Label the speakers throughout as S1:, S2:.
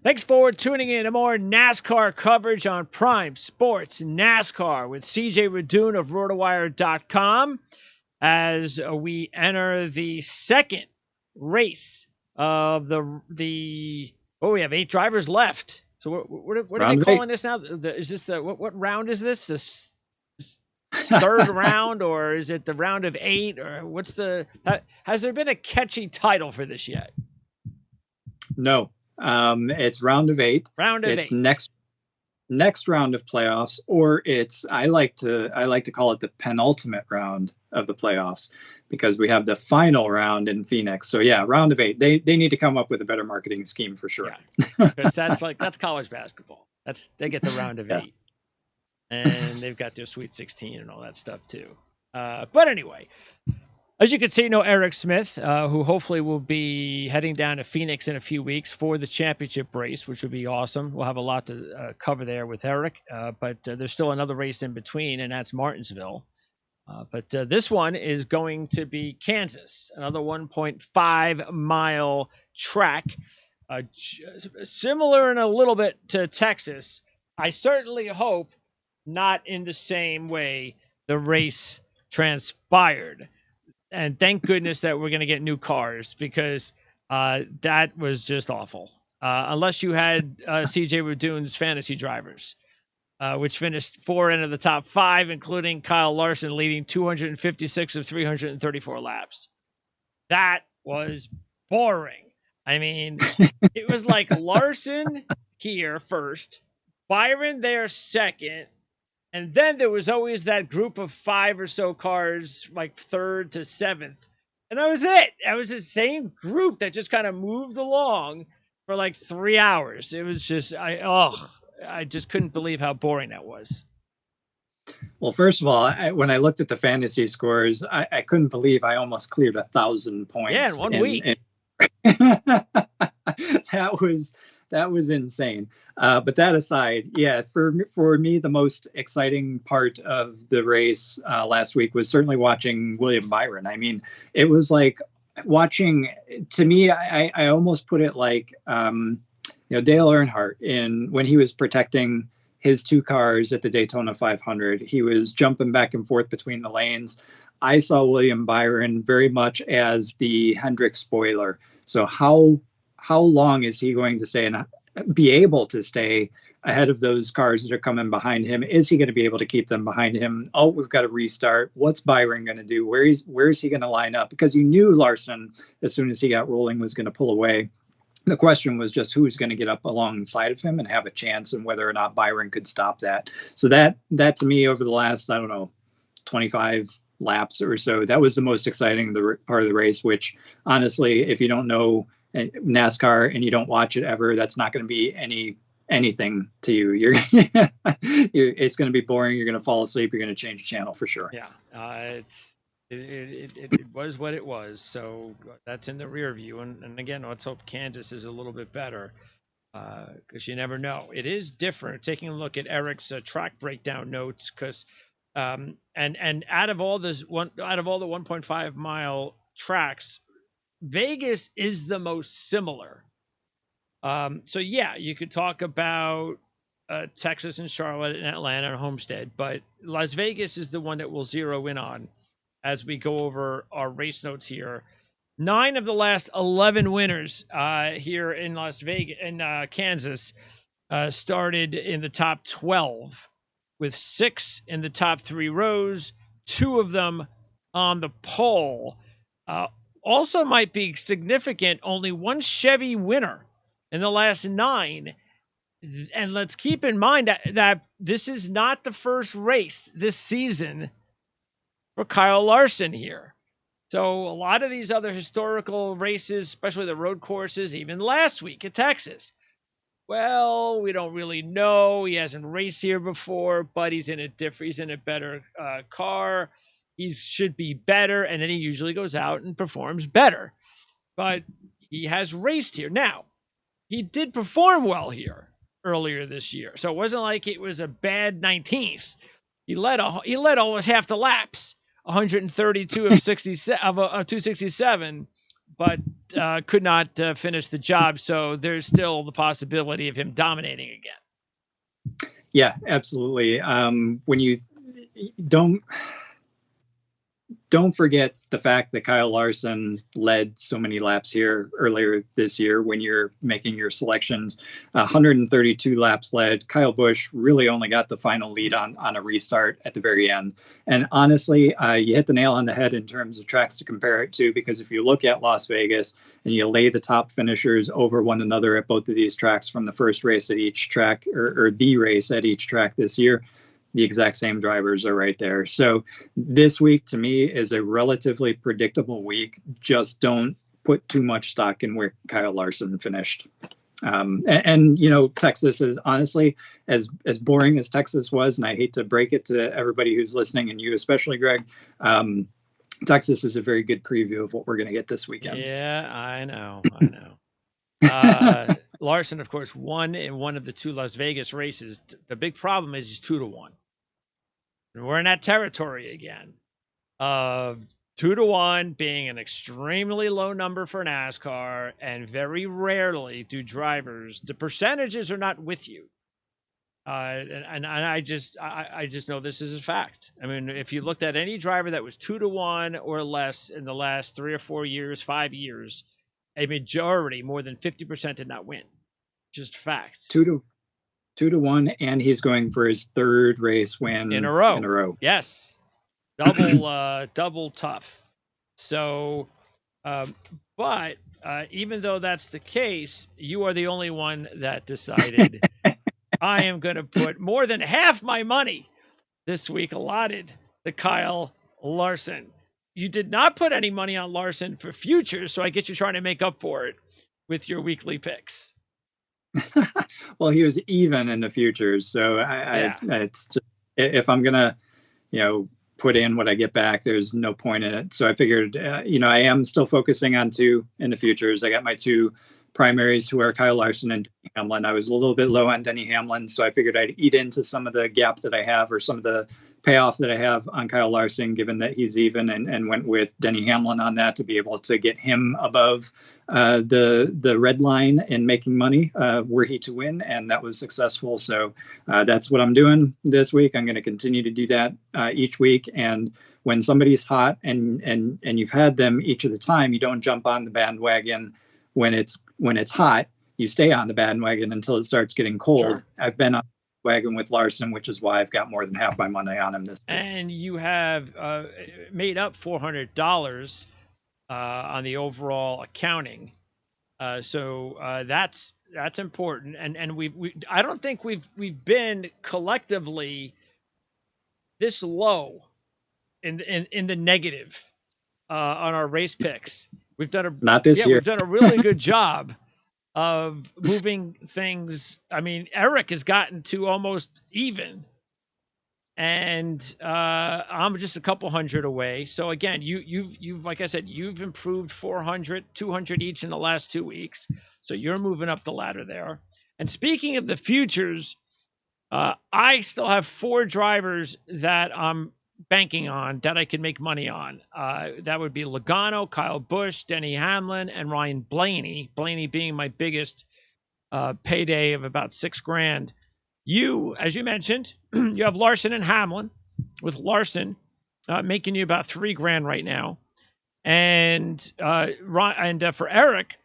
S1: Thanks for tuning in to more NASCAR coverage on Prime Sports NASCAR with CJ Radune of RotoWire.com as we enter the second race of we have 8 drivers left. So what are they calling this now? Is this what round is this? This third round, or is it the round of 8, or has there been a catchy title for this yet?
S2: No. It's round of 8.
S1: It's
S2: next round of playoffs, or I like to call it the penultimate round of the playoffs, because we have the final round in Phoenix. So yeah, round of 8. They need to come up with a better marketing scheme for sure.
S1: Yeah, because that's college basketball. They get the round of 8, and they've got their Sweet 16 and all that stuff too. But anyway. As you can see, Eric Smith, who hopefully will be heading down to Phoenix in a few weeks for the championship race, which would be awesome. We'll have a lot to cover there with Eric, but there's still another race in between, and that's Martinsville. But this one is going to be Kansas, another 1.5-mile track, similar in a little bit to Texas. I certainly hope not in the same way the race transpired. And thank goodness that we're going to get new cars, because that was just awful. Unless you had CJ Radune's fantasy drivers, which finished 4 into the top 5, including Kyle Larson leading 256 of 334 laps. That was boring. I mean, it was like Larson here first, Byron there second, and then there was always that group of 5 or so cars, like 3rd to 7th. And that was it. That was the same group that just kind of moved along for like 3 hours. It was just, I just couldn't believe how boring that was.
S2: Well, first of all, when I looked at the fantasy scores, I couldn't believe I almost cleared 1,000 points.
S1: Yeah, in 1 week.
S2: That was insane. But that aside, yeah, for me, the most exciting part of the race last week was certainly watching William Byron. I mean, it was like watching, to me, I almost put it like, Dale Earnhardt when he was protecting his 2 cars at the Daytona 500. He was jumping back and forth between the lanes. I saw William Byron very much as the Hendrick spoiler. So how long is he going to stay and be able to stay ahead of those cars that are coming behind him? Is he going to be able to keep them behind him? Oh, we've got to restart. What's Byron going to do? Where is he going to line up? Because you knew Larson, as soon as he got rolling, was going to pull away. The question was just who's going to get up alongside of him and have a chance, and whether or not Byron could stop that. So that to me, over the last, 25 laps or so, that was the most exciting part of the race, which honestly, if you don't know NASCAR and you don't watch it ever, that's not going to be anything to you. It's going to be boring. You're going to fall asleep. You're going to change the channel for sure.
S1: Yeah, it was what it was. So that's in the rear view. And again, let's hope Kansas is a little bit better, because you never know. It is different. Taking a look at Eric's track breakdown notes, because and out of all the 1.5-mile tracks, Vegas is the most similar. So yeah, you could talk about Texas and Charlotte and Atlanta and Homestead, but Las Vegas is the one that we'll zero in on as we go over our race notes here. 9 of the last 11 winners here in Las Vegas and Kansas started in the top 12, with 6 in the top 3 rows, 2 of them on the pole. Also might be significant, only 1 Chevy winner in the last 9. And let's keep in mind that this is not the first race this season for Kyle Larson here. So a lot of these other historical races, especially the road courses, even last week at Texas, well, we don't really know. He hasn't raced here before, but he's in a better car. He should be better, and then he usually goes out and performs better. But he has raced here. Now, he did perform well here earlier this year, so it wasn't like it was a bad 19th. He led almost half the laps, 132 of 267. but could not finish the job. So there's still the possibility of him dominating again.
S2: Yeah, absolutely. When you don't forget the fact that Kyle Larson led so many laps here earlier this year when you're making your selections. 132 laps led. Kyle Busch really only got the final lead on a restart at the very end. And honestly, you hit the nail on the head in terms of tracks to compare it to, because if you look at Las Vegas and you lay the top finishers over one another at both of these tracks from the first race at each track, or the race at each track this year, the exact same drivers are right there. So this week to me is a relatively predictable week. Just don't put too much stock in where Kyle Larson finished. And you know, Texas is honestly, as boring as Texas was, and I hate to break it to everybody who's listening, and you especially, Greg, Texas is a very good preview of what we're going to get this weekend.
S1: Yeah, I know. Larson, of course, won in one of the two Las Vegas races. The big problem is he's 2-1. And we're in that territory again of 2-1 being an extremely low number for NASCAR, and very rarely do drivers, the percentages are not with you. And I just know this is a fact. I mean, if you looked at any driver that was 2-1 or less in the last 3 or 4 years, 5 years, a majority, more than 50%, did not win. Just fact.
S2: 2-1, and he's going for his third race win
S1: in a row.
S2: In a row.
S1: Yes, double tough. So, but even though that's the case, you are the only one that decided I am going to put more than half my money this week allotted to Kyle Larson. You did not put any money on Larson for futures, so I guess you're trying to make up for it with your weekly picks.
S2: Well, he was even in the futures, so it's just, if I'm gonna, put in what I get back, there's no point in it. So I figured, I am still focusing on 2 in the futures. I got my 2 primaries, who are Kyle Larson and Denny Hamlin. I was a little bit low on Denny Hamlin, so I figured I'd eat into some of the gap that I have, or some of the payoff that I have on Kyle Larson, given that he's even, and went with Denny Hamlin on that to be able to get him above the red line and making money were he to win, and that was successful. So that's what I'm doing this week. I'm going to continue to do that each week. And when somebody's hot and you've had them each of the time, you don't jump on the bandwagon when it's hot. You stay on the bandwagon until it starts getting cold. Sure. I've been on the wagon with Larson, which is why I've got more than half my money on him this week.
S1: And you have made up $400 on the overall accounting. So that's important. And we I don't think we've been collectively this low in the negative on our race picks. We've done
S2: not this year.
S1: We've done a really good job of moving things. I mean, Eric has gotten to almost even, and I'm just a couple hundred away. So again, you've like I said, you've improved 400, 200 each in the last 2 weeks. So you're moving up the ladder there. And speaking of the futures, I still have 4 drivers that I'm banking on that I can make money on. That would be Logano, Kyle Busch, Denny Hamlin, and Ryan Blaney. Blaney being my biggest payday of about $6,000. You, as you mentioned, you have Larson and Hamlin, with Larson making you about $3,000 right now. And for Eric,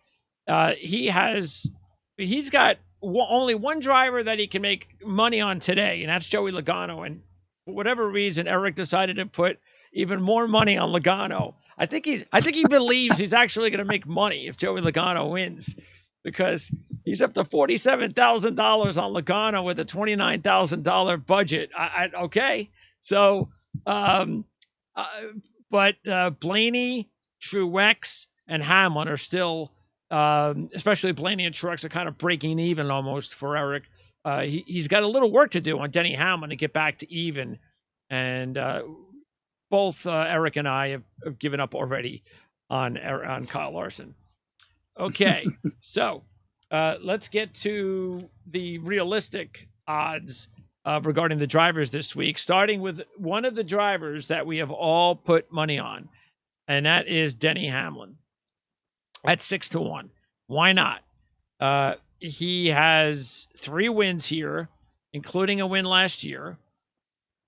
S1: he's got only one driver that he can make money on today, and that's Joey Logano. And for whatever reason, Eric decided to put even more money on Logano. I think he believes he's actually going to make money if Joey Logano wins, because he's up to $47,000 on Logano with a $29,000 budget. Okay. So, but Blaney, Truex, and Hamlin are still, especially Blaney and Truex, are kind of breaking even almost for Eric. He's got a little work to do on Denny Hamlin to get back to even. And both Eric and I have given up already on Kyle Larson. Okay, so let's get to the realistic odds regarding the drivers this week, starting with one of the drivers that we have all put money on, and that is Denny Hamlin. at 6-1. Why not? He has 3 wins here, including a win last year.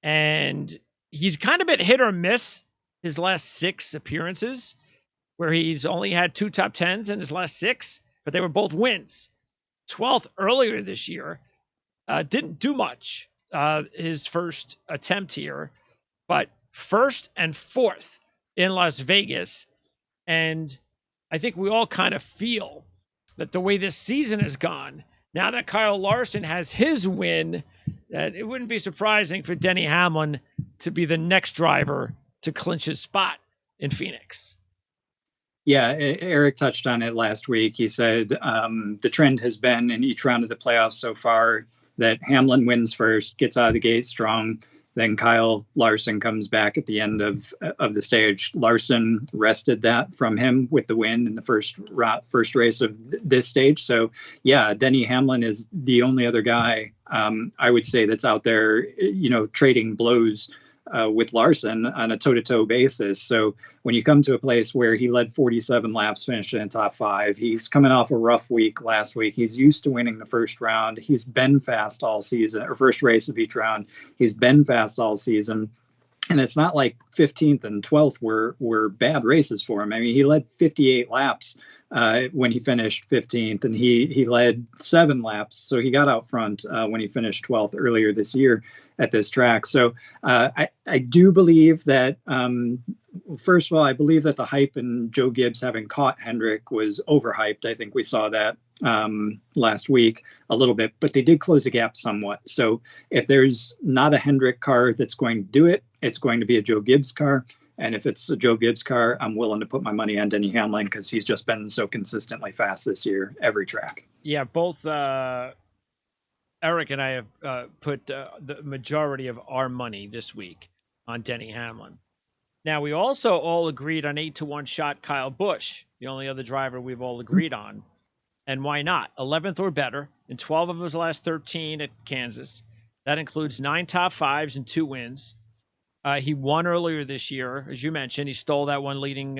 S1: And he's kind of been hit or miss his last 6 appearances, where he's only had 2 top 10s in his last 6, but they were both wins. 12th earlier this year, didn't do much his first attempt here, but 1st and 4th in Las Vegas. And I think we all kind of feel that the way this season has gone, now that Kyle Larson has his win, that it wouldn't be surprising for Denny Hamlin to be the next driver to clinch his spot in Phoenix.
S2: Yeah, Eric touched on it last week. He said the trend has been in each round of the playoffs so far that Hamlin wins first, gets out of the gate strong, then Kyle Larson comes back at the end of the stage. Larson wrested that from him with the win in the first race of this stage. So, yeah, Denny Hamlin is the only other guy I would say that's out there, trading blows with Larson on a toe-to-toe basis. So when you come to a place where he led 47 laps, finished in the top 5, he's coming off a rough week last week. He's used to winning the first round. He's been fast all season, or first race of each round. He's been fast all season. And it's not like 15th and 12th were bad races for him. I mean, he led 58 laps when he finished 15th, and he led 7 laps. So he got out front when he finished 12th earlier this year at this track. So I do believe that, first of all, I believe that the hype in Joe Gibbs having caught Hendrick was overhyped. I think we saw that last week a little bit, but they did close the gap somewhat. So if there's not a Hendrick car that's going to do it, it's going to be a Joe Gibbs car. And if it's a Joe Gibbs car, I'm willing to put my money on Denny Hamlin because he's just been so consistently fast this year, every track.
S1: Yeah, both Eric and I have put the majority of our money this week on Denny Hamlin. Now, we also all agreed on 8-1 shot Kyle Busch, the only other driver we've all agreed on. And why not? 11th or better in 12 of his last 13 at Kansas. That includes 9 top 5s and 2 wins. He won earlier this year, as you mentioned. He stole that one leading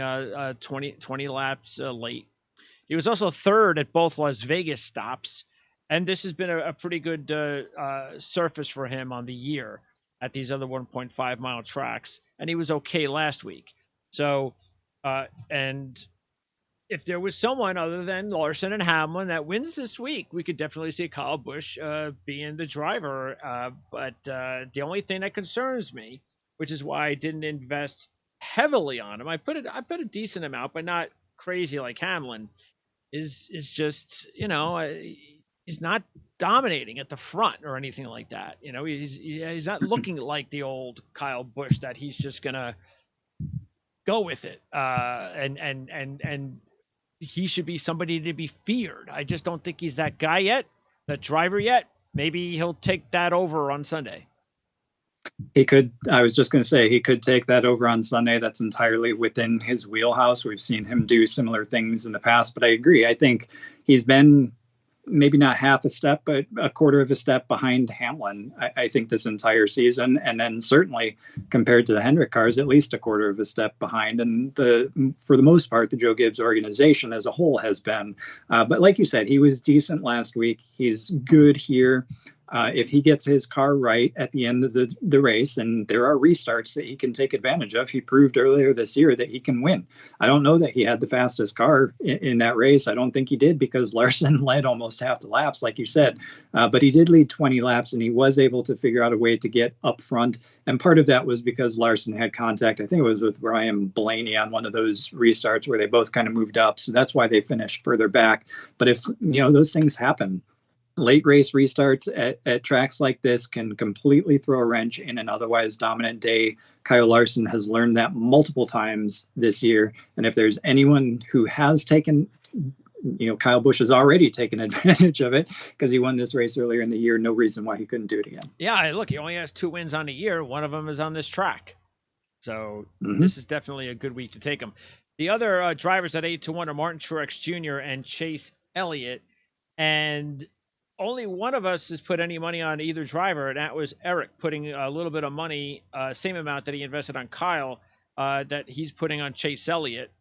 S1: 20 laps late. He was also 3rd at both Las Vegas stops. And this has been a pretty good surface for him on the year at these other 1.5-mile tracks. And he was okay last week. So, and if there was someone other than Larson and Hamlin that wins this week, we could definitely see Kyle Busch being the driver. But the only thing that concerns me, which is why I didn't invest heavily on him, I put a decent amount, but not crazy like Hamlin, is just, he's not dominating at the front or anything like that. He's not looking like the old Kyle Busch that he's just gonna go with it. And he should be somebody to be feared. I just don't think he's that guy yet, that driver yet. Maybe he'll take that over on Sunday.
S2: He could. I was just going to say he could take that over on Sunday. That's entirely within his wheelhouse. We've seen him do similar things in the past, but I agree. I think he's been maybe not half a step, but a quarter of a step behind Hamlin, I think, this entire season. And then certainly compared to the Hendrick cars, at least a quarter of a step behind. And for the most part, the Joe Gibbs organization as a whole has been. But like you said, he was decent last week. He's good here. If he gets his car right at the end of the race, and there are restarts that he can take advantage of, he proved earlier this year that he can win. I don't know that he had the fastest car in that race. I don't think he did because Larson led almost half the laps, like you said. But he did lead 20 laps, and he was able to figure out a way to get up front. And part of that was because Larson had contact. I think it was with Ryan Blaney on one of those restarts where they both kind of moved up. So that's why they finished further back. But if, those things happen, late race restarts at tracks like this can completely throw a wrench in an otherwise dominant day. Kyle Larson has learned that multiple times this year. And if there's anyone who has taken, Kyle Busch has already taken advantage of it because he won this race earlier in the year. No reason why he couldn't do it again.
S1: Yeah, look, he only has 2 wins on the year. One of them is on this track. So This is definitely a good week to take him. The other drivers at 8-1 are Martin Truex Jr. and Chase Elliott. And only one of us has put any money on either driver, and that was Eric, putting a little bit of money, same amount that he invested on Kyle, that he's putting on Chase Elliott.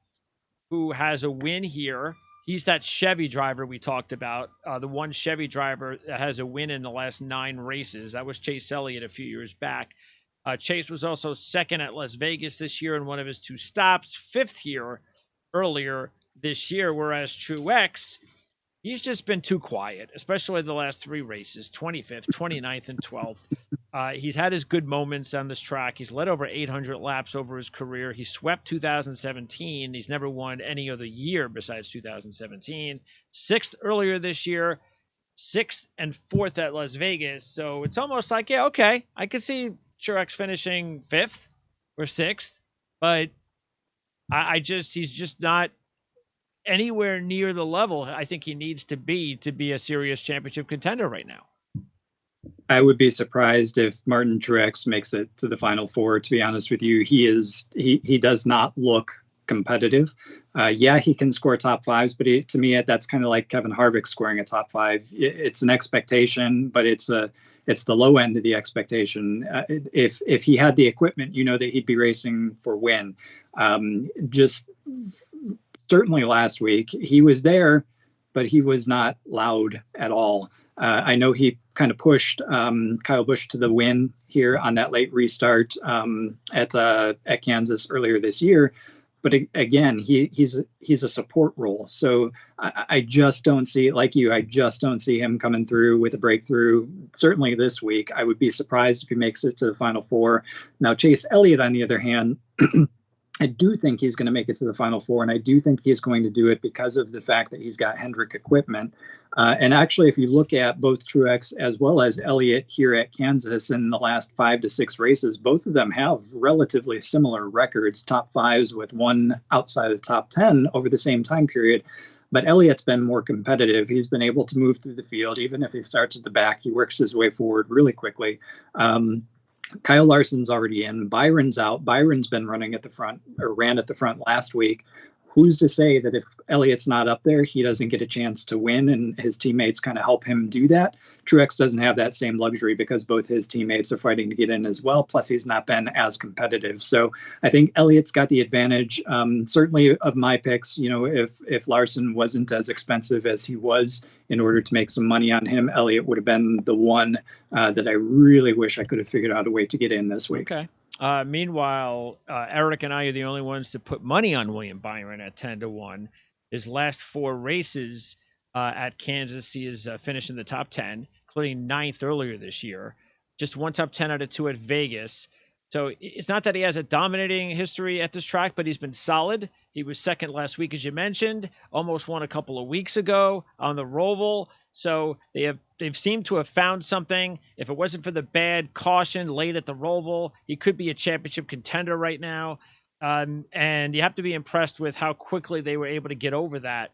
S1: who has a win here. He's that Chevy driver we talked about, the one Chevy driver that has a win in the last 9 races. That was Chase Elliott a few years back. Chase was also second at Las Vegas this year in one of his 2 stops, 5th here earlier this year, whereas Truex, he's just been too quiet, especially the last 3 races, 25th, 29th, and 12th. He's had his good moments on this track. He's led over 800 laps over his career. He swept 2017. He's never won any other year besides 2017. 6th earlier this year, 6th and 4th at Las Vegas. So it's almost like, yeah, okay, I could see Truex finishing 5th or 6th, but he's just not anywhere near the level I think he needs to be a serious championship contender right now.
S2: I would be surprised if Martin Truex makes it to the Final Four. To be honest with you, he does not look competitive. Yeah, he can score top 5s, but to me, that's kind of like Kevin Harvick scoring a top 5. It's an expectation, but it's the low end of the expectation. If he had the equipment, that he'd be racing for win. Just certainly last week he was there, but he was not loud at all. I know he kind of pushed Kyle Busch to the win here on that late restart at Kansas earlier this year. But again, he's a support role. So I just don't see, like you, I just don't see him coming through with a breakthrough. Certainly this week, I would be surprised if he makes it to the Final Four. Now, Chase Elliott, on the other hand, I do think he's going to make it to the Final Four, and I do think he's going to do it because of the fact that he's got Hendrick equipment. And actually, if you look at both Truex as well as Elliott here at Kansas in the last 5 to 6 races, both of them have relatively similar records, top 5s with one outside of the top 10 over the same time period. But Elliott's been more competitive. He's been able to move through the field. Even if he starts at the back, he works his way forward really quickly. Kyle Larson's already in. Byron's out. Byron's been running at the front, or ran at the front last week. Who's to say that if Elliott's not up there, he doesn't get a chance to win and his teammates kind of help him do that? Truex doesn't have that same luxury because both his teammates are fighting to get in as well. Plus, he's not been as competitive. So I think Elliott's got the advantage. Certainly of my picks, if Larson wasn't as expensive as he was, in order to make some money on him, Elliott would have been the one that I really wish I could have figured out a way to get in this week.
S1: Okay. Meanwhile, Eric and I are the only ones to put money on William Byron at 10-1. His last 4 races at Kansas, he is finished in the top 10, including 9th earlier this year. Just 1 top 10 out of 2 at Vegas. So it's not that he has a dominating history at this track, but he's been solid. He was second last week, as you mentioned, almost won a couple of weeks ago on the Roval. So they've seemed to have found something. If it wasn't for the bad caution late at the Roval, he could be a championship contender right now. And you have to be impressed with how quickly they were able to get over that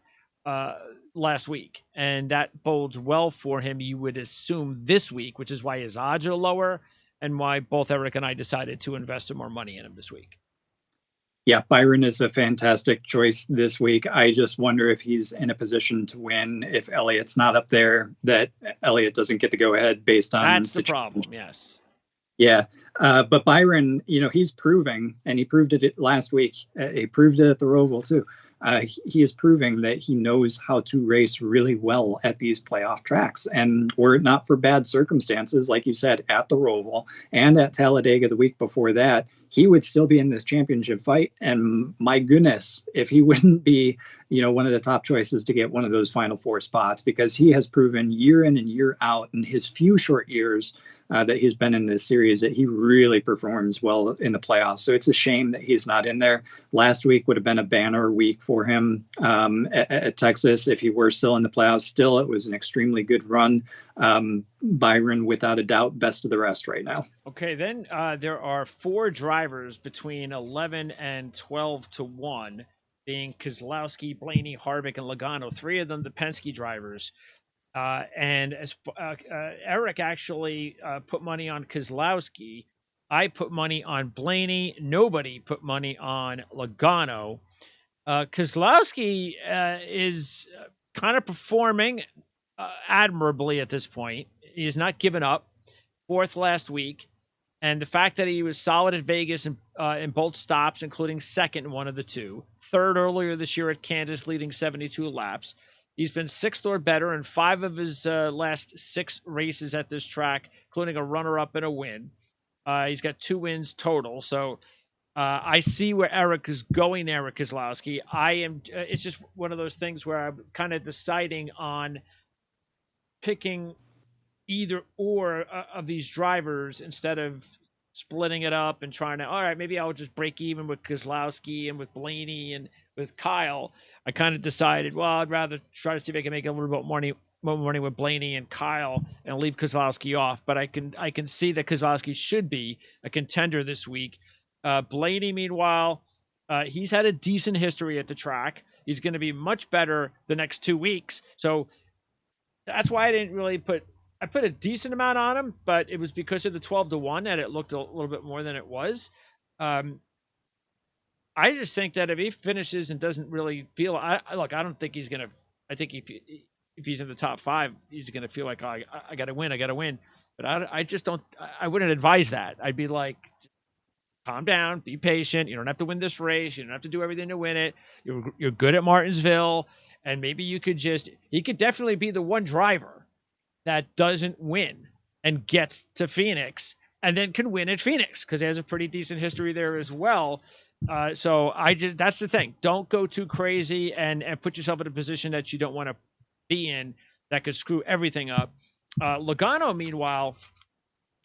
S1: last week. And that bodes well for him, you would assume, this week, which is why his odds are lower and why both Eric and I decided to invest some more money in him this week.
S2: Yeah, Byron is a fantastic choice this week. I just wonder if he's in a position to win if Elliott's not up there, that Elliott doesn't get to go ahead based on...
S1: That's the problem, yes.
S2: Yeah, but Byron, he's proving, and he proved it last week. He proved it at the Roval, too. He is proving that he knows how to race really well at these playoff tracks. And were it not for bad circumstances, like you said, at the Roval and at Talladega the week before that, he would still be in this championship fight. And my goodness, if he wouldn't be, one of the top choices to get one of those Final Four spots, because he has proven year in and year out in his few short years that he's been in this series that he really performs well in the playoffs. So it's a shame that he's not in there. Last week would have been a banner week for him at Texas if he were still in the playoffs. Still, it was an extremely good run. Byron, without a doubt, best of the rest right now.
S1: Okay, then there are 4 drivers between 11 and 12-1, being Keselowski, Blaney, Harvick, and Logano. 3 of them the Penske drivers. And as Eric actually put money on Keselowski, I put money on Blaney. Nobody put money on Logano. Keselowski is kind of performing admirably at this point. He has not given up. 4th last week. And the fact that he was solid at Vegas in both stops, including second in one of the two, third earlier this year at Kansas, leading 72 laps. He's been sixth or better in 5 of his last 6 races at this track, including a runner-up and a win. He's got 2 wins total. So I see where Eric is going, Eric Kozlowski. I am. It's just one of those things where I'm kind of deciding on picking either or of these drivers instead of splitting it up and trying to, all right, maybe I'll just break even with Kozlowski and with Blaney and with Kyle. I kind of decided, well, I'd rather try to see if I can make a little bit more money with Blaney and Kyle and leave Kozlowski off. But I can see that Kozlowski should be a contender this week. Blaney, meanwhile, he's had a decent history at the track. He's going to be much better the next 2 weeks. So that's why I didn't really put a decent amount on him, but it was because of the 12-1 that it looked a little bit more than it was. I just think that if he finishes and doesn't really feel, I don't think he's gonna. I think if he's in the top 5, he's gonna feel like, oh, I gotta win. But I just don't. I wouldn't advise that. I'd be like, calm down, be patient. You don't have to win this race. You don't have to do everything to win it. You're good at Martinsville, and maybe he could definitely be the one driver that doesn't win and gets to Phoenix and then can win at Phoenix because he has a pretty decent history there as well. So that's the thing. Don't go too crazy and put yourself in a position that you don't want to be in that could screw everything up. Logano, meanwhile,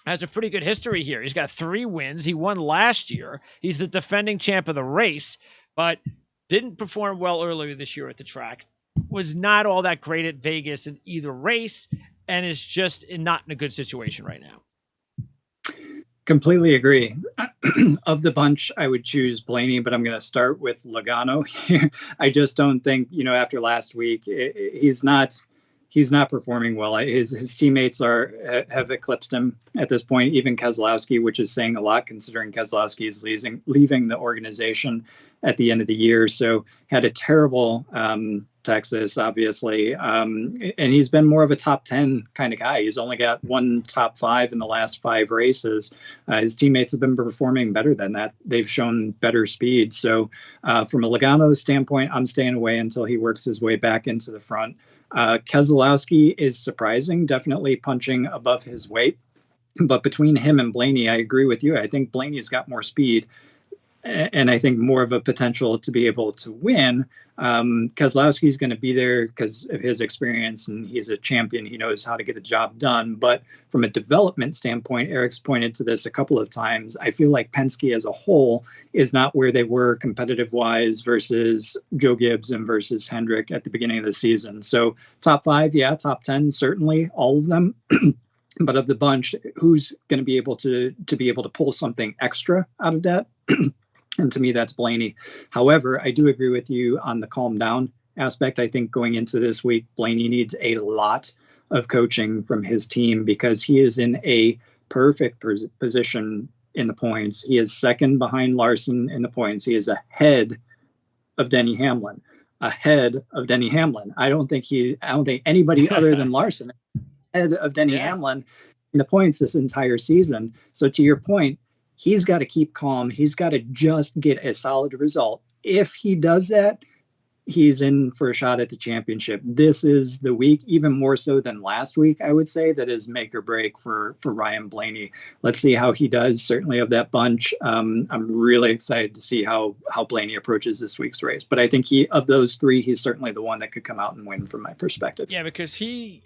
S1: has a pretty good history here. He's got 3 wins. He won last year. He's the defending champ of the race, but didn't perform well earlier this year at the track. Was not all that great at Vegas in either race, and is just not in a good situation right now.
S2: Completely agree. Of the bunch, I would choose Blaney, but I'm going to start with Logano here. I just don't think, after last week, he's not performing well. His teammates have eclipsed him at this point, even Keselowski, which is saying a lot considering Keselowski is leaving the organization at the end of the year. So had a terrible Texas, obviously. And he's been more of a top 10 kind of guy. He's only got 1 top 5 in the last 5 races. His teammates have been performing better than that. They've shown better speed. So from a Logano standpoint, I'm staying away until he works his way back into the front. Keselowski is surprising, definitely punching above his weight. But between him and Blaney, I agree with you. I think Blaney's got more speed and I think more of a potential to be able to win. Keselowski is going to be there because of his experience, and he's a champion. He knows how to get the job done. But from a development standpoint, Eric's pointed to this a couple of times. I feel like Penske as a whole is not where they were competitive-wise versus Joe Gibbs and versus Hendrick at the beginning of the season. So top 5, yeah, top 10, certainly, all of them. But of the bunch, who's going to be able to pull something extra out of that? And to me, that's Blaney. However, I do agree with you on the calm down aspect. I think going into this week, Blaney needs a lot of coaching from his team because he is in a perfect position in the points. He is second behind Larson in the points. He is ahead of Denny Hamlin. I don't think anybody other than Larson ahead of Denny Hamlin in the points this entire season. So to your point, he's got to keep calm. He's got to just get a solid result. If he does that, he's in for a shot at the championship. This is the week, even more so than last week, I would say, that is make or break for Ryan Blaney. Let's see how he does, certainly of that bunch. I'm really excited to see how Blaney approaches this week's race. But I think of those 3, he's certainly the one that could come out and win from my perspective.
S1: Yeah, because he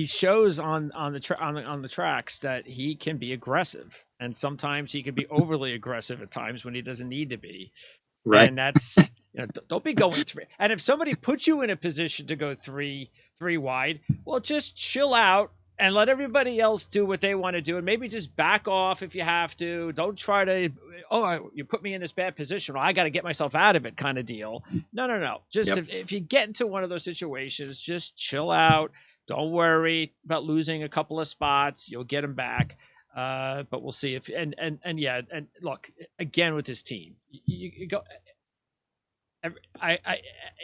S1: shows on the tracks that he can be aggressive. And sometimes he can be overly aggressive at times when he doesn't need to be. Right. And that's, don't be going 3. And if somebody puts you in a position to go three wide, well, just chill out and let everybody else do what they want to do. And maybe just back off if you have to. Don't try to, you put me in this bad position. Well, I got to get myself out of it kind of deal. No. Just if you get into one of those situations, just chill out. Don't worry about losing a couple of spots. You'll get them back. But we'll see if and look again with his team. You go.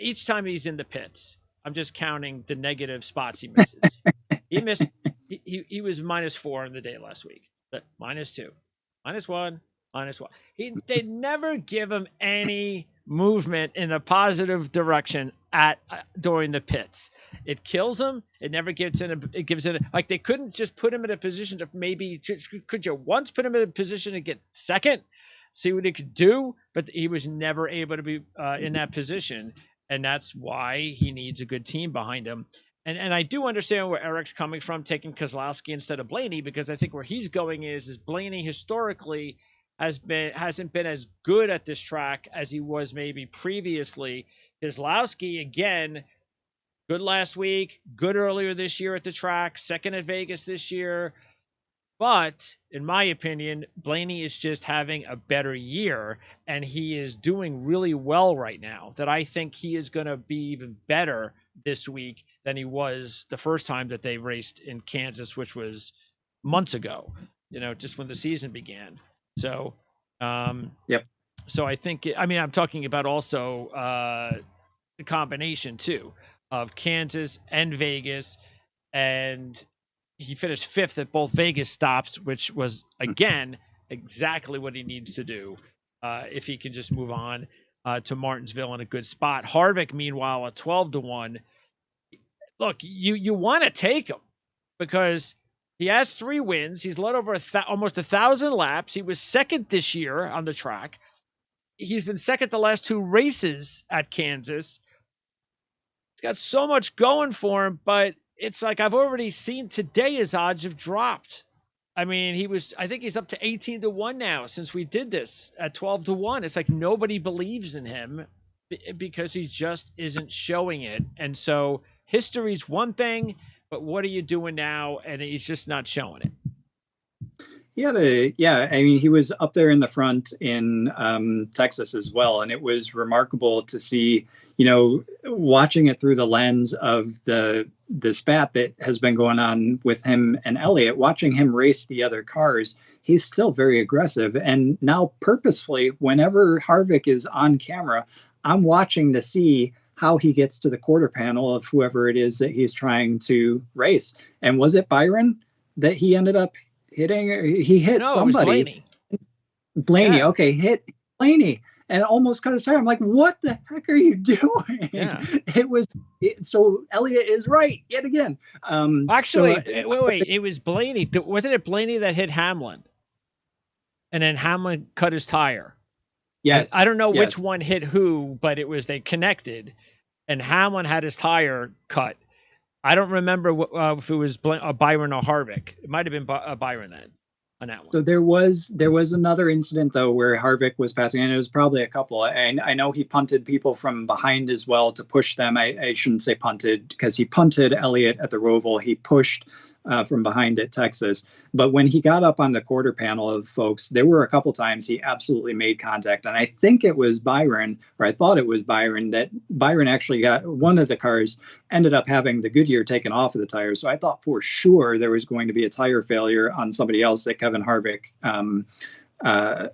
S1: Each time he's in the pits, I'm just counting the negative spots he misses. He missed. He was -4 in the day last week. -2, -1, -1. They never give him any movement in the positive direction during the pits. It kills him. It never gives it like they couldn't just put him in a position to maybe could you once put him in a position to get second, see what he could do, but he was never able to be in that position, and that's why he needs a good team behind him. And I do understand where Eric's coming from, taking Keselowski instead of Blaney, because I think where he's going is Blaney historically hasn't been as good at this track as he was maybe previously. Keselowski, again, good last week, good earlier this year at the track, second at Vegas this year. But in my opinion, Blaney is just having a better year, and he is doing really well right now, that I think he is going to be even better this week than he was the first time that they raced in Kansas, which was months ago, just when the season began. So,
S2: yep.
S1: So I think, I'm talking about also the combination too of Kansas and Vegas, and he finished 5th at both Vegas stops, which was, again, exactly what he needs to do if he can just move on to Martinsville in a good spot. Harvick, meanwhile, at 12-1. Look, you want to take him because he has 3 wins. He's led over almost 1,000 laps. He was second this year on the track. He's been second the last 2 races at Kansas. He's got so much going for him, but it's like I've already seen today his odds have dropped. I think he's up to 18-1 now since we did this at 12-1. It's like nobody believes in him because he just isn't showing it. And so history's one thing, but what are you doing now? And he's just not showing it.
S2: He was up there in the front in Texas as well, and it was remarkable to see, watching it through the lens of the spat that has been going on with him and Elliott, watching him race the other cars. He's still very aggressive, and now purposefully, whenever Harvick is on camera, I'm watching to see how he gets to the quarter panel of whoever it is that he's trying to race. And was it Byron that he ended up hitting? He hit somebody.
S1: It was
S2: Blaney. Yeah. Okay, hit Blaney and almost cut his tire. I'm like, what the heck are you doing?
S1: Yeah.
S2: So Elliott is right yet again.
S1: Actually, wait. It was Blaney. Wasn't it Blaney that hit Hamlin? And then Hamlin cut his tire.
S2: Yes.
S1: I don't know which one hit who, but they connected, and Hamlin had his tire cut. I don't remember if it was Byron or Harvick. It might have been Byron then on that one.
S2: So there was another incident though where Harvick was passing, and it was probably a couple. And I know he punted people from behind as well to push them. I shouldn't say punted because he punted Elliott at the Roval. He pushed from behind at Texas. But when he got up on the quarter panel of folks, there were a couple times he absolutely made contact. And I think it was Byron, or I thought it was Byron, that Byron actually got one of the cars ended up having the Goodyear taken off of the tires. So I thought for sure there was going to be a tire failure on somebody else that Kevin Harvick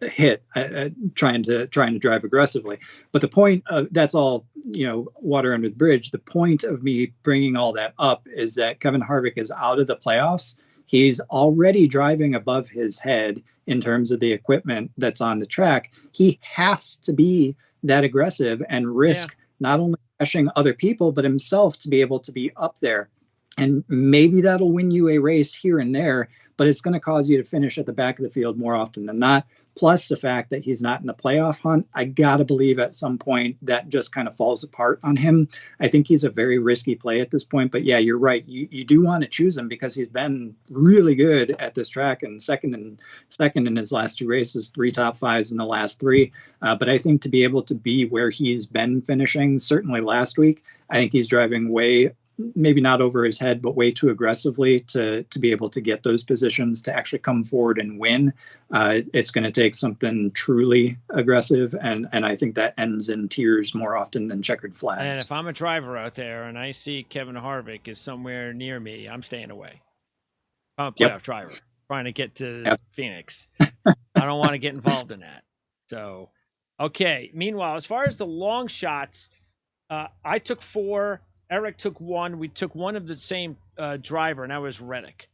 S2: hit, trying to drive aggressively. But the point of that's all, water under the bridge. The point of me bringing all that up is that Kevin Harvick is out of the playoffs. He's already driving above his head in terms of the equipment that's on the track. He has to be that aggressive and risk not only crashing other people, but himself to be able to be up there. And maybe that'll win you a race here and there, but it's going to cause you to finish at the back of the field more often than not. Plus the fact that he's not in the playoff hunt, I got to believe at some point that just kind of falls apart on him. I think he's a very risky play at this point. But yeah, you're right. You do want to choose him because he's been really good at this track and second in his last 2 races, 3 top 5s in the last 3. But I think to be able to be where he's been finishing, certainly last week, I think he's driving way, maybe not over his head, but way too aggressively to be able to get those positions to actually come forward and win. It's going to take something truly aggressive, and I think that ends in tears more often than checkered flags.
S1: And if I'm a driver out there and I see Kevin Harvick is somewhere near me, I'm staying away. I'm a playoff driver trying to get to Phoenix. I don't want to get involved in that. So, okay. Meanwhile, as far as the long shots, I took 4. Eric took 1. We took one of the same driver, and that was Reddick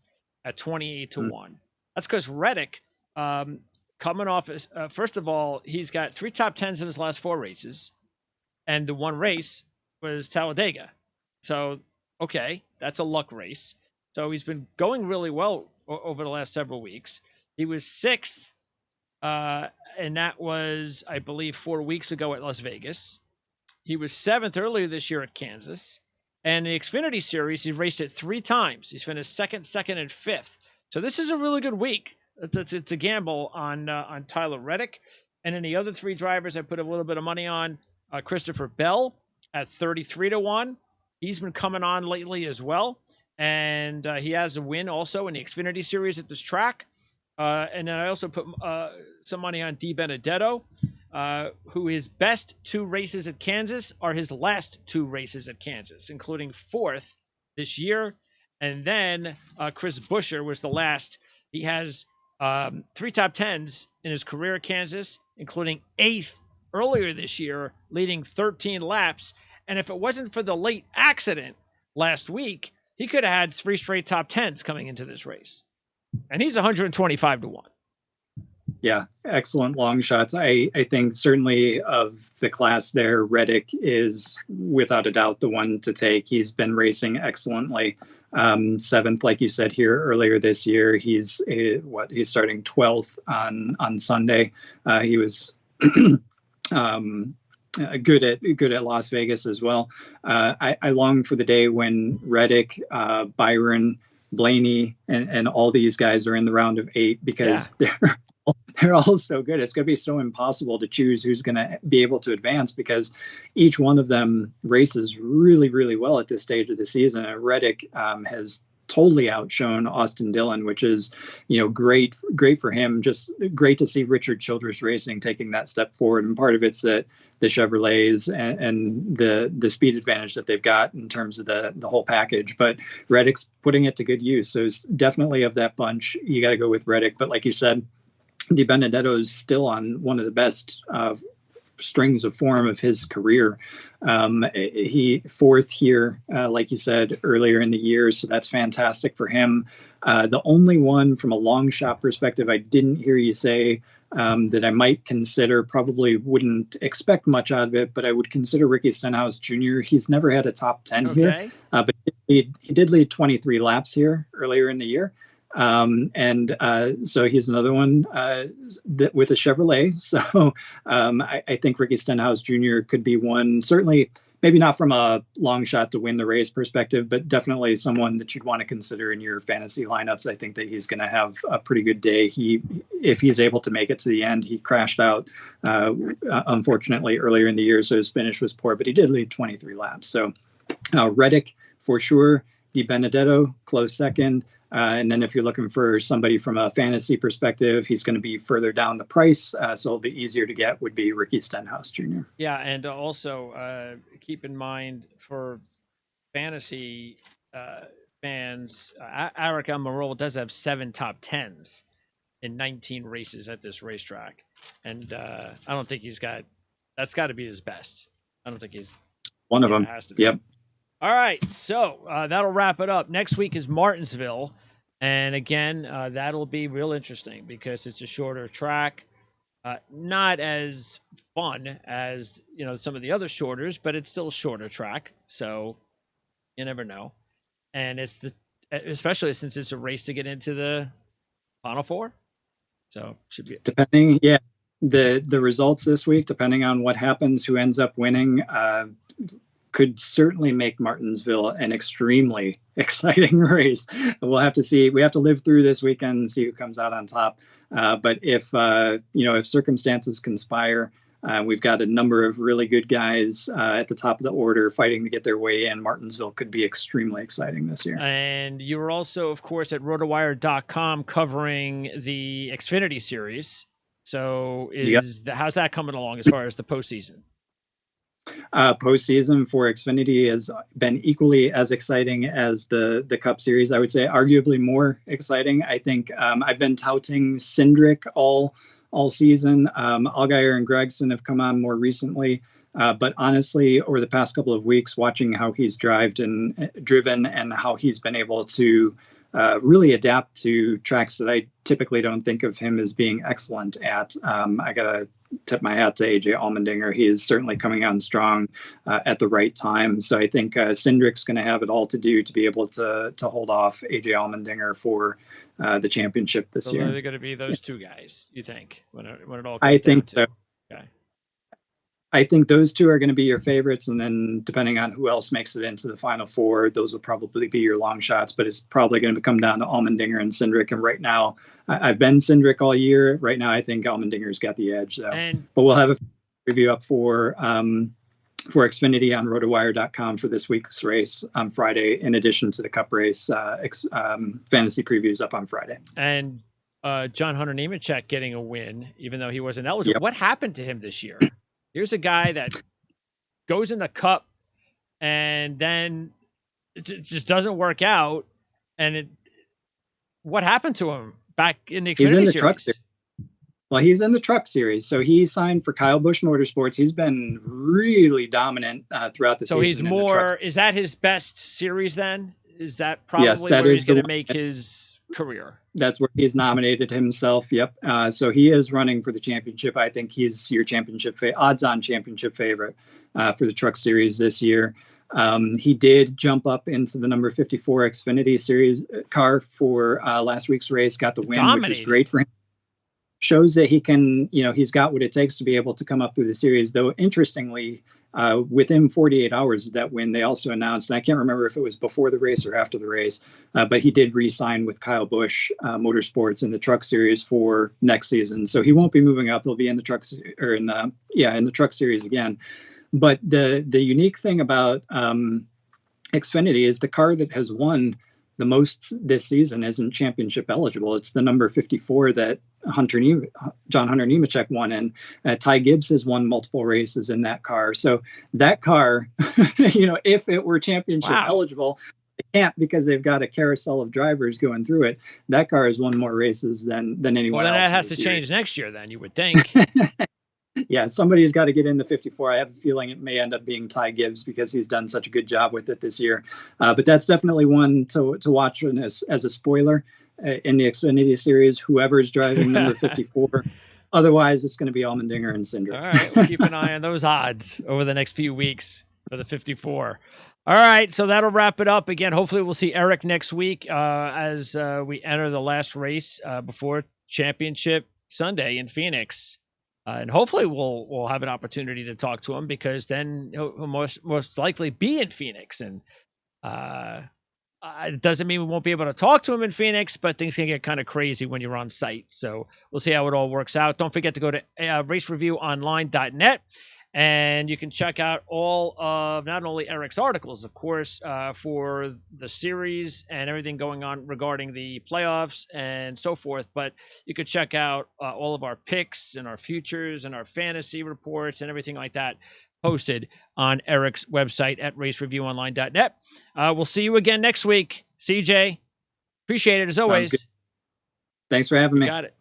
S1: at 28-1. That's because Reddick, coming off, first of all, he's got 3 top 10s in his last 4 races, and the one race was Talladega. So, okay, that's a luck race. So he's been going really well over the last several weeks. He was 6th, and that was, I believe, 4 weeks ago at Las Vegas. He was 7th earlier this year at Kansas. And the Xfinity Series, he's raced it 3 times. He's finished second, and 5th. So this is a really good week. It's a gamble on Tyler Reddick. And then the other 3 drivers I put a little bit of money on, Christopher Bell at 33-1. He's been coming on lately as well. And he has a win also in the Xfinity Series at this track. And then I also put some money on Di Benedetto, who his best 2 races at Kansas are his last 2 races at Kansas, including 4th this year. And then Chris Buescher was the last. He has 3 top 10s in his career at Kansas, including 8th earlier this year, leading 13 laps. And if it wasn't for the late accident last week, he could have had 3 straight top 10s coming into this race. And he's 125-1.
S2: Yeah, excellent long shots. I think certainly of the class there, Reddick is without a doubt the one to take. He's been racing excellently. 7th, like you said here earlier this year. He's he's starting 12th on Sunday. He was good at Las Vegas as well. I long for the day when Reddick, Byron, Blaney, and all these guys are in the round of 8, because they're all so good. It's going to be so impossible to choose who's going to be able to advance, because each one of them races really, really well at this stage of the season. And Reddick has totally outshone Austin Dillon, which is, great for him. Just great to see Richard Childress Racing taking that step forward. And part of it's that the Chevrolets and the speed advantage that they've got in terms of the whole package. But Reddick's putting it to good use. So it's definitely of that bunch, you got to go with Reddick. But like you said, Di Benedetto is still on one of the best strings of form of his career. He 4th here, like you said earlier in the year, so that's fantastic for him. The only one from a long shot perspective I didn't hear you say that I might consider, probably wouldn't expect much out of it, but I would consider Ricky Stenhouse Jr. He's never had a top 10 here, but he did lead 23 laps here earlier in the year. So he's another one with a Chevrolet. So I think Ricky Stenhouse Jr. could be one, certainly maybe not from a long shot to win the race perspective, but definitely someone that you'd want to consider in your fantasy lineups. I think that he's going to have a pretty good day. If he's able to make it to the end. He crashed out, unfortunately, earlier in the year, so his finish was poor, but he did lead 23 laps. So Reddick for sure, Di Benedetto close second. And then if you're looking for somebody from a fantasy perspective, he's going to be further down the price, so it'll be easier to get, would be Ricky Stenhouse Jr.
S1: Yeah, and also keep in mind for fantasy fans, Aric Almirola does have 7 top 10s in 19 races at this racetrack. And I don't think that's got to be his best. I don't think he's
S2: one of them.
S1: Has to be.
S2: Yep.
S1: All right, so that'll wrap it up. Next week is Martinsville, and again, that'll be real interesting because it's a shorter track, not as fun as some of the other shorters, but it's still a shorter track, so you never know. And especially since it's a race to get into the Final Four, so should be
S2: depending. Yeah, the results this week, depending on what happens, who ends up winning. Could certainly make Martinsville an extremely exciting race. We'll have to see. We have to live through this weekend and see who comes out on top. But if circumstances conspire, we've got a number of really good guys at the top of the order fighting to get their way in. Martinsville could be extremely exciting this year.
S1: And you're also, of course, at rotowire.com covering the Xfinity Series. So how's that coming along as far as the postseason?
S2: Postseason for Xfinity has been equally as exciting as the Cup Series. I would say arguably more exciting. I think I've been touting Cindric all season. Allgaier and Gregson have come on more recently. But honestly, over the past couple of weeks, watching how he's driven and how he's been able to really adapt to tracks that I typically don't think of him as being excellent at. I got to tip my hat to AJ Allmendinger. He is certainly coming on strong at the right time. So I think Cindric's going to have it all to do to be able to hold off AJ Allmendinger for the championship this year.
S1: They're going to be those two guys, you think, when it all comes
S2: I think
S1: down to?
S2: So.
S1: Okay.
S2: I think those two are going to be your favorites, and then depending on who else makes it into the final four, those will probably be your long shots. But it's probably going to come down to Allmendinger and Cindric. And right now, I've been Cindric all year. Right now, I think Allmendinger's got the edge, though. But we'll have a review up for Xfinity on rotowire.com for this week's race on Friday, in addition to the Cup race fantasy previews up on Friday.
S1: And John Hunter Nemechek getting a win, even though he wasn't eligible. Yep. What happened to him this year? Here's a guy that goes in the Cup and then it just doesn't work out. And what happened to him back in the Xfinity Series?
S2: Well, he's in the Truck Series. So he signed for Kyle Busch Motorsports. He's been really dominant throughout the season.
S1: So he's more, is that his best series then? Is that probably where he's going to make his career?
S2: That's where he's nominated himself. Yep. So he is running for the championship. I think he's your championship odds-on championship favorite for the Truck Series this year. He did jump up into the number 54 Xfinity Series car for last week's race. Got the win, which is great for him. Shows that he can, he's got what it takes to be able to come up through the series. Though, interestingly, within 48 hours of that win, they also announced, and I can't remember if it was before the race or after the race, but he did re-sign with Kyle Busch Motorsports in the Truck Series for next season. So he won't be moving up. He'll be in the Truck in the Truck Series again. But the unique thing about Xfinity is the car that has won the most this season isn't championship eligible. It's the number 54 that John Hunter Nemechek won in. Ty Gibbs has won multiple races in that car. So that car, if it were championship eligible, they can't because they've got a carousel of drivers going through it. That car has won more races than anyone else.
S1: Well, then that has to change next year then, you would think.
S2: Yeah, somebody's got to get in the 54. I have a feeling it may end up being Ty Gibbs because he's done such a good job with it this year. But that's definitely one to watch as a spoiler in the Xfinity Series, whoever's driving number 54. Otherwise, it's going to be Allmendinger and Cindric.
S1: All right, we'll keep an eye on those odds over the next few weeks for the 54. All right, so that'll wrap it up. Again, hopefully we'll see Eric next week as we enter the last race before Championship Sunday in Phoenix. And hopefully we'll have an opportunity to talk to him because then he'll most likely be in Phoenix. And it doesn't mean we won't be able to talk to him in Phoenix, but things can get kind of crazy when you're on site. So we'll see how it all works out. Don't forget to go to racereviewonline.net. And you can check out all of not only Eric's articles, of course, for the series and everything going on regarding the playoffs and so forth, but you could check out all of our picks and our futures and our fantasy reports and everything like that posted on Eric's website at racereviewonline.net. We'll see you again next week. CJ, appreciate it as always.
S2: Thanks for having me.
S1: Got it.